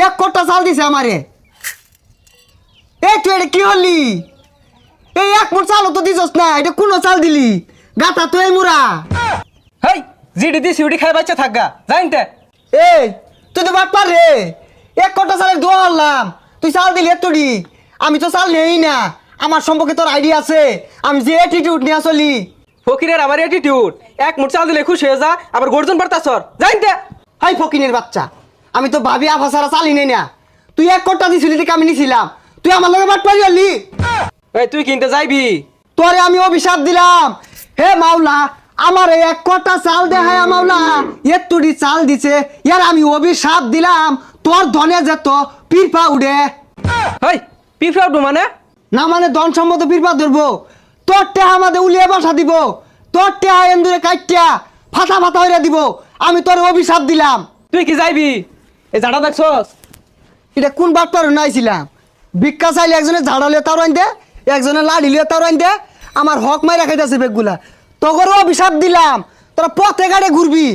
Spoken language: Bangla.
এক কোটা চাল দিছে আমারে। এই তুই এটা কি হলি? এই এক মুঠ চালও তো দিছস না, এটা কোন চাল দিলি? গাতা তো এই মুরা। হেই জিডি দি সিউডি খাই বাচ্চা থাকগা জানতে। এই তুই তো বাট পার রে, এক কোটা চালের দোয়া হলাম, তুই চাল দিলি এতটি। আমি তো চাল নেই না, আমার সম্পর্কে তোর আইডিয়া আছে, আমি যে অ্যাটিটিউড নিয়ে চলি। ফকিরের আবার অ্যাটিটিউড, এক মুঠ চাল দিলে খুশি হয়ে যা, আবার গর্জন পারতাছর জানতে। হাই ফকিনের বাচ্চা, আমি তো ভাবি আফা সারা চালি নেই না। তুই এক কোটা দিছিলি থেকে আমি নিছিলাম, তুই আমার লগে বাট পারি হলি। এই তুই কিনতে যাইবি? তোরে আমি অভিশাপ দিলাম, হে মাওলা আমার এই এক কোটা চাল দে। হ্যাঁ মাওলা এতুটি চাল দিছে, ইয়ার আমি অভিশাপ দিলাম তোর ধনে যেত পিরপা উড়ে। হেই পিফরা উঠবো মানে? না মানে ধন সম্মত পিরপা ধরবো, তোর টেহা আমাদের উলিয়ে বাসা দিব, তোর টেহা এন্দুরে কাইটিয়া ফাটা ফাটা হইয়া দিব। আমি তোর অভিশাপ দিলাম। তুই কি যাইবি? এই জাডা দেখছস? এটা কোন বাটপার নাইছিলাম? ভিক্ষা চাইলে একজনে ঝাড়া লিয়ে তার আইন দে, একজনে লাড়ি লিয়ে তার আইন দে, আমার হক মাই রাখাইতেছে বেগগুলা। তোগরও অভিশাপ দিলাম, তোরা পথে গাড়ে ঘুরবি।